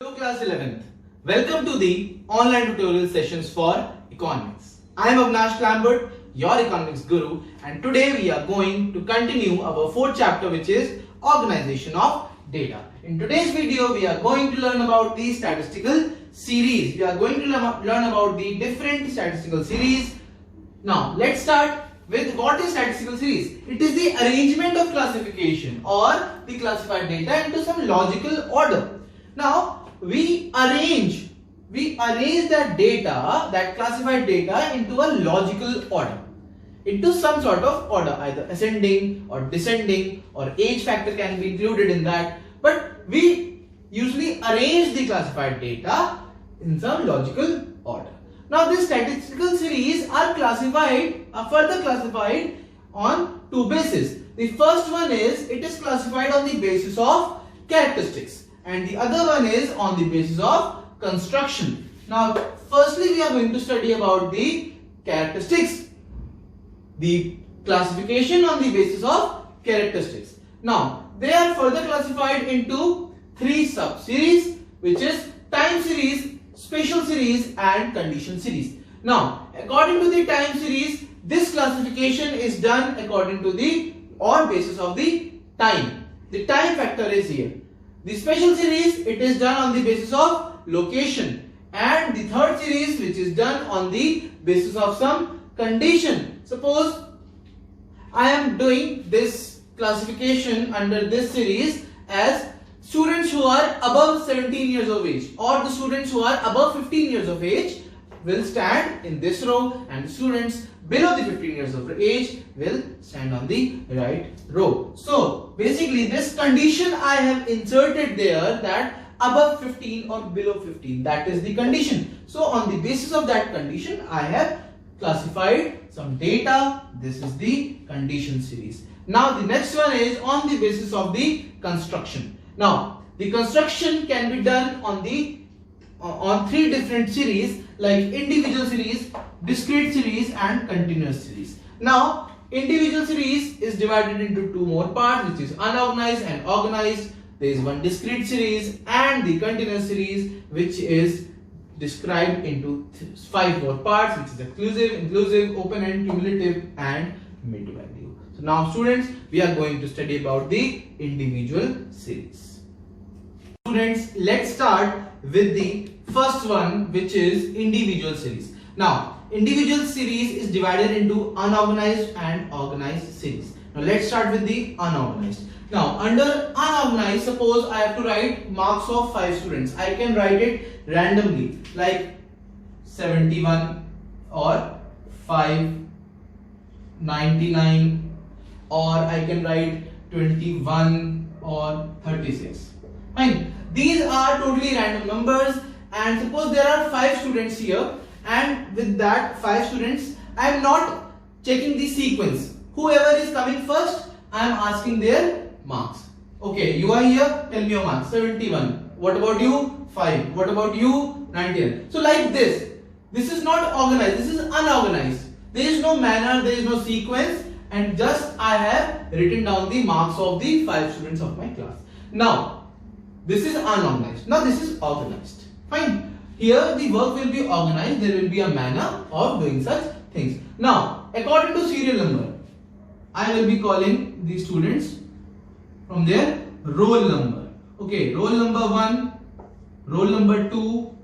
Hello class 11th. Welcome to the online tutorial sessions for economics. I am Avnash Lambert, your economics guru, and today we are going to continue our fourth chapter, which is organization of data. In today's video we are going to learn about the statistical series. We are going to learn about the different statistical series. Now let's start with what is statistical series. It is the arrangement of classification or the classified data into some logical order. Now we arrange that data, that classified data, into a logical order, into some sort of order, either ascending or descending, or age factor can be included in that, but we usually arrange the classified data in some logical order. Now these statistical series are further classified on two bases. The first one is, it is classified on the basis of characteristics, and the other one is on the basis of construction. Now firstly we are going to study about the characteristics, the classification on the basis of characteristics. Now they are further classified into three sub-series, which is time series, spatial series and condition series. Now according to the time series, this classification is done according to the basis of the time. The time factor is here. The special series, it is done on the basis of location, and the third series, which is done on the basis of some condition. Suppose I am doing this classification under this series as students who are above 17 years of age, or the students who are above 15 years of age will stand in this row, and the students below the 15 years of age will stand on the right row. So basically this condition I have inserted there, that above 15 or below 15, that is the condition. So on the basis of that condition I have classified some data. This is the condition series. Now the next one is on the basis of the construction. Now the construction can be done on three different series, like individual series, discrete series and continuous series. Now individual series is divided into two more parts, which is unorganized and organized. There is one discrete series, and the continuous series, which is described into five more parts, which is exclusive, inclusive, open-end, cumulative and mid-value. So now students, we are going to study about the individual series. Students, let's start with the first one, which is individual series. Now individual series is divided into unorganized and organized series. Now let's start with the unorganized. Now under unorganized, suppose I have to write marks of 5 students. I can write it randomly, like 71 or 5, 99, or I can write 21 or 36. Fine. These are totally random numbers, and suppose there are 5 students here, and with that 5 students I am not checking the sequence. Whoever is coming first, I am asking their marks. Okay, you are here, tell me your marks. 71. What about you? 5. What about you? 99. So like this is not organized, this is unorganized. There is no manner, there is no sequence, and just I have written down the marks of the 5 students of my class. Now this is unorganized. Now this is organized. Fine. Here the work will be organized. There will be a manner of doing such things. Now according to serial number, I will be calling the students from their roll number. Okay, roll number 1, roll number 2,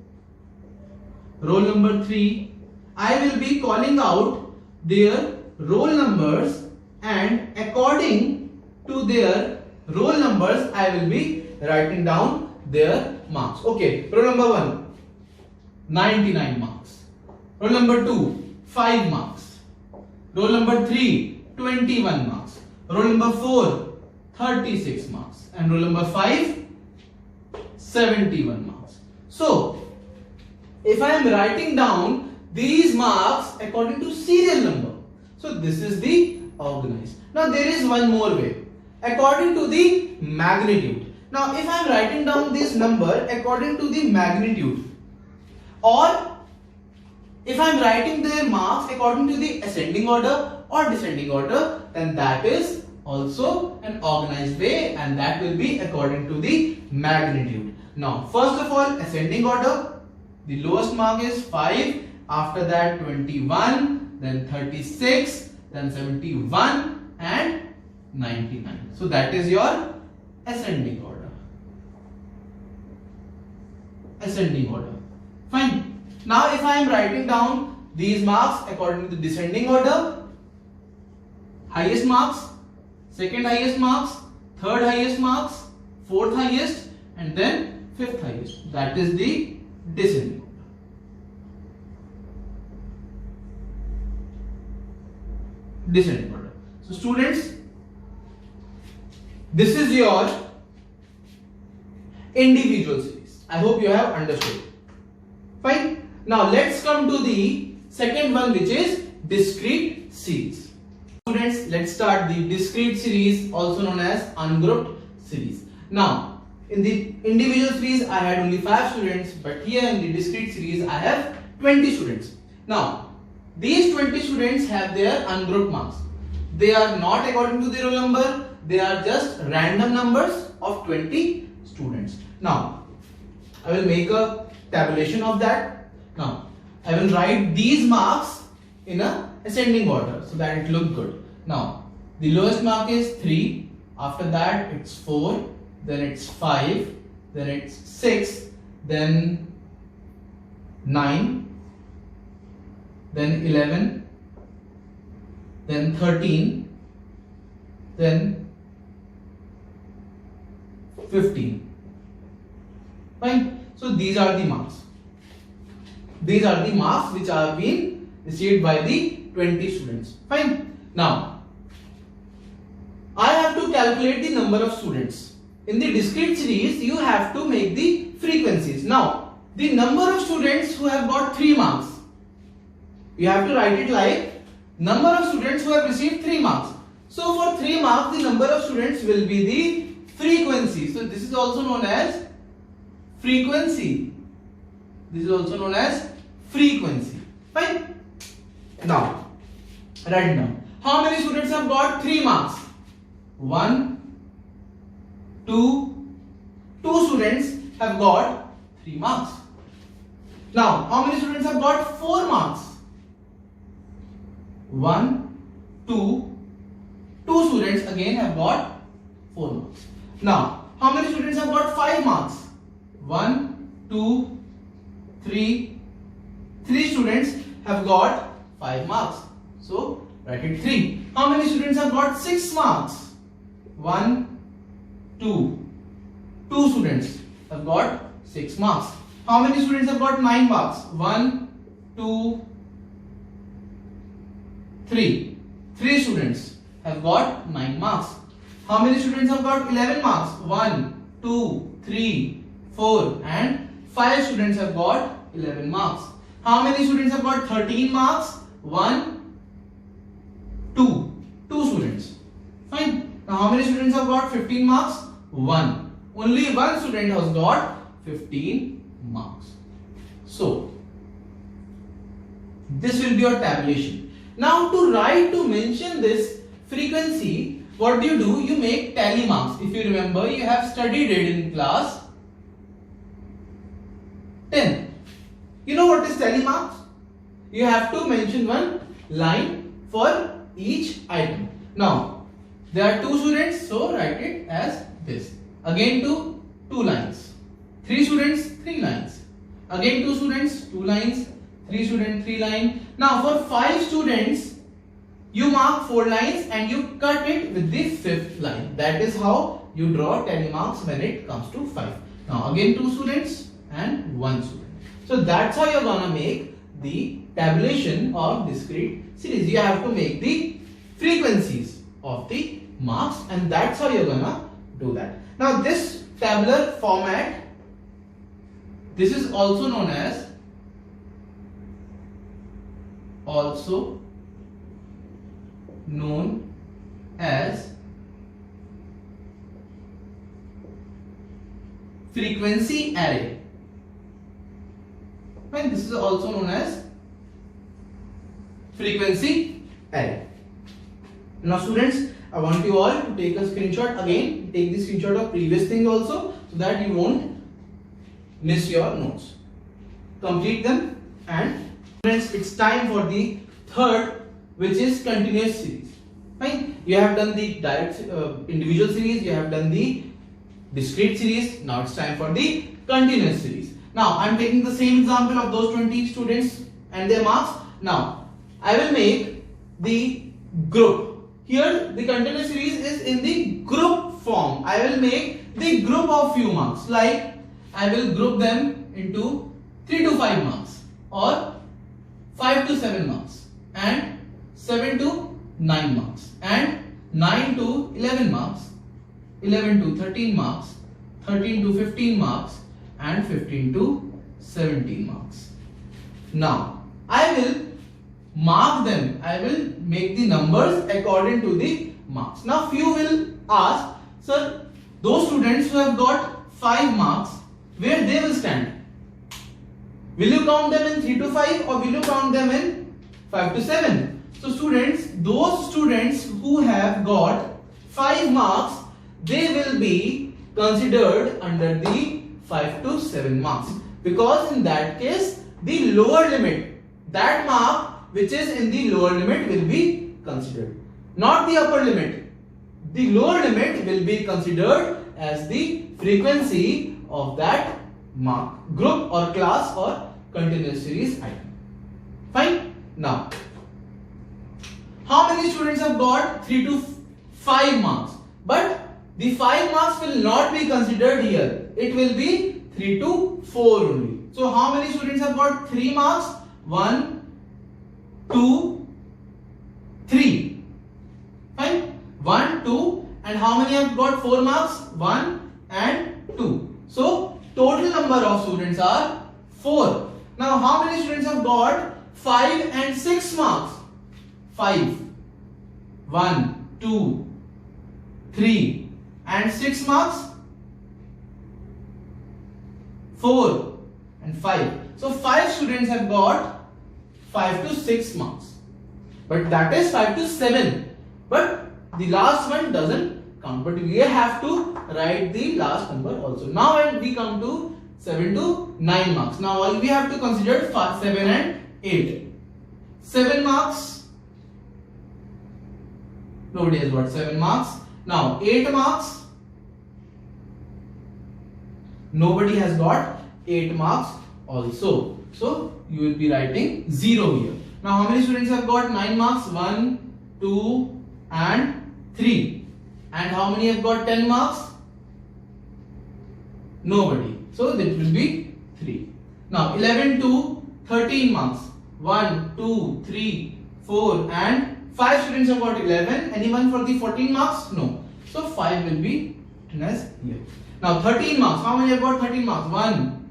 roll number 3. I will be calling out their roll numbers, and according to their roll numbers I will be writing down their marks. Okay, roll number 1, 99 marks. Roll number 2, 5 marks. Roll number 3, 21 marks. Roll number 4, 36 marks. And roll number 5, 71 marks. So if I am writing down these marks according to serial number, so this is the organized. Now there is one more way, according to the magnitude. Now if I am writing down this number according to the magnitude, or if I am writing their marks according to the ascending order or descending order, then that is also an organized way, and that will be according to the magnitude. Now, first of all, ascending order. The lowest mark is 5. After that, 21, then 36, then 71, and 99. So that is your ascending order. Ascending order. Fine. Now, if I am writing down these marks according to the descending order, highest marks, second highest marks, third highest marks, fourth highest, and then fifth highest. That is the descending order. Descending order. So students, this is your individual series. I hope you have understood. Fine. Now let's come to the second one, which is discrete series. Students, let's start the discrete series, also known as ungrouped series. Now, in the individual series, I had only 5 students, but here in the discrete series, I have 20 students. Now, these 20 students have their ungrouped marks. They are not according to their roll number, they are just random numbers of 20 students. Now, I will make a tabulation of that. Now, I will write these marks in a ascending order so that it look good. Now, the lowest mark is 3, after that it's 4, then it's 5, then it's 6, then 9, then 11, then 13, then 15. Fine. So these are the marks. These are the marks which are being received by the 20 students. Fine. Now, I have to calculate the number of students. In the discrete series, you have to make the frequencies. Now, the number of students who have got 3 marks, you have to write it like number of students who have received 3 marks. So for 3 marks, the number of students will be the frequency. So this is also known as frequency. This is also known as frequency. Fine. Now, write down. How many students have got 3 marks? 1, 2, 2 students have got 3 marks. Now, how many students have got 4 marks? 1, 2, 2 students again have got 4 marks. Now, how many students have got 5 marks? 1, 2, 3, 3 students have got 5 marks. So, write it 3. How many students have got 6 marks? 1, 2, 2 students have got 6 marks. How many students have got 9 marks? 1, 2, 3. 3 students have got 9 marks. How many students have got 11 marks? 1, 2, 3, 4 and 5 students have got 11 marks. How many students have got 13 marks? 1, 2. 2 students. Fine. Now how many students have got 15 marks? 1. Only one student has got 15 marks. So, this will be your tabulation. Now to mention this frequency, what do? You make tally marks. If you remember, you have studied it in class 10. You know what is tally marks? You have to mention one line for each item. Now, there are 2 students, so write it as this. Again 2 lines. 3 students, 3 lines. Again 2 students, 2 lines. 3 students, 3 lines. Now for 5 students, you mark 4 lines and you cut it with the 5th line. That is how you draw tally marks when it comes to 5. Now again 2 students and 1 student. So that's how you're gonna make the tabulation of discrete series. You have to make the frequencies of the marks, and that's how you're gonna do that. Now this tabular format, this is also known as frequency array. And this is also known as frequency array. Now students, I want you all to take a screenshot again. Take the screenshot of previous thing also, so that you won't miss your notes. Complete them. And friends, it's time for the third, which is continuous series. Fine. You have done the direct individual series, you have done the discrete series. Now it's time for the continuous series. Now I'm taking the same example of those 20 students and their marks. Now I will make the group. Here the continuous series is in the group form. I will make the group of few marks, like I will group them into 3 to 5 marks, or 5 to 7 marks, and 7 to 9 marks, and 9 to 11 marks, 11 to 13 marks, 13 to 15 marks, and 15 to 17 marks. Now I will mark them. I will make the numbers according to the marks. Now few will ask, sir, those students who have got 5 marks, where they will stand? Will you count them in 3 to 5, or will you count them in 5 to 7? So students, those students who have got 5 marks, they will be considered under the 5 to 7 marks, because in that case the lower limit, that mark which is in the lower limit, will be considered, not the upper limit. The lower limit will be considered as the frequency of that mark, group or class or continuous series item. Fine. Now how many students have got 3 to 5 marks? But the 5 marks will not be considered here. It will be 3 to 4 only. So how many students have got 3 marks? 1, 2, 3. Fine. 1, 2, and how many have got 4 marks? 1 and 2. So total number of students are 4. Now how many students have got 5 and 6 marks? 5. 1, 2, 3, and 6 marks? 4 and 5. So 5 students have got 5 to 6 marks. But that is 5 to 7. But the last one doesn't count. But we have to write the last number also. Now when we come to 7 to 9 marks. Now we have to consider 7 and 8. 7 marks. Nobody has got 7 marks. Now 8 marks. Nobody has got 8 marks also. So you will be writing 0 here. Now how many students have got 9 marks? 1, 2 and 3. And how many have got 10 marks? Nobody. So that will be 3. Now 11 to 13 marks. 1, 2, 3, 4 and 5 students have got 11. Anyone for the 14 marks? No. So 5 will be written as here. Now 13 marks. How many have got 13 marks? 1,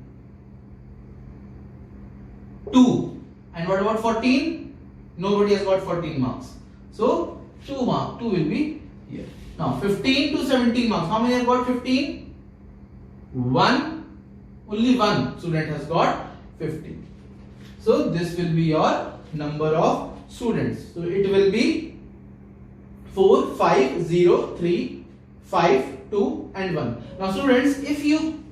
2. And what about 14? Nobody has got 14 marks. So 2 will be here. Now 15 to 17 marks. How many have got 15? 1. Only 1 student has got 15. So this will be your number of students. So it will be 4, 5, 0, 3, 5, 2 and 1. Now students, if you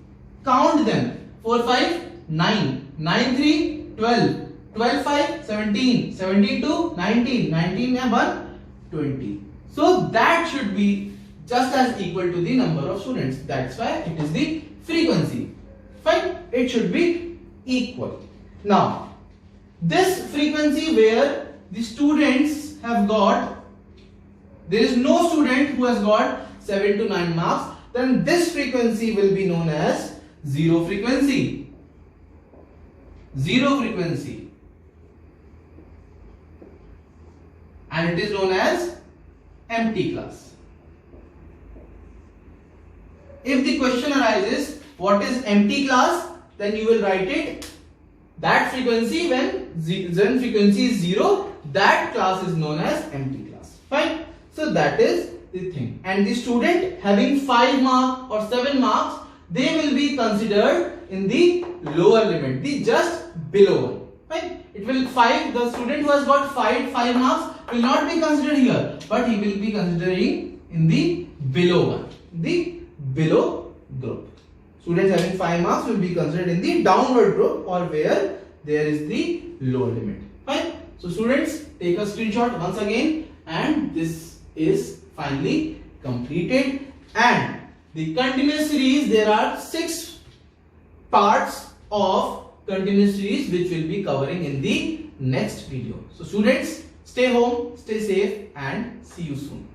count them, 4, 5, 9, 9, 3, 12, 12, 5, 17, 17, 2, 19, 19 and 1, 20. So that should be just as equal to the number of students. That's why it is the frequency. Fine, it should be equal. Now this frequency where the students have got, there is no student who has got 7 to 9 marks, then this frequency will be known as zero frequency. Zero frequency. And it is known as empty class. If the question arises, what is empty class? Then you will write it, that frequency when frequency is 0, that class is known as empty class. Fine. So that is the thing. And the student having 5 marks or 7 marks, they will be considered in the lower limit, the just below one. Fine. It will the student who has got 5 marks will not be considered here, but he will be considering in the below one, the below group. Students having 5 marks will be considered in the downward group or where there is the lower limit. Fine. So students, take a screenshot once again, and this is finally completed. And the continuous series, there are 6 parts of continuous series which will be covering in the next video. So students, stay home, stay safe, and see you soon.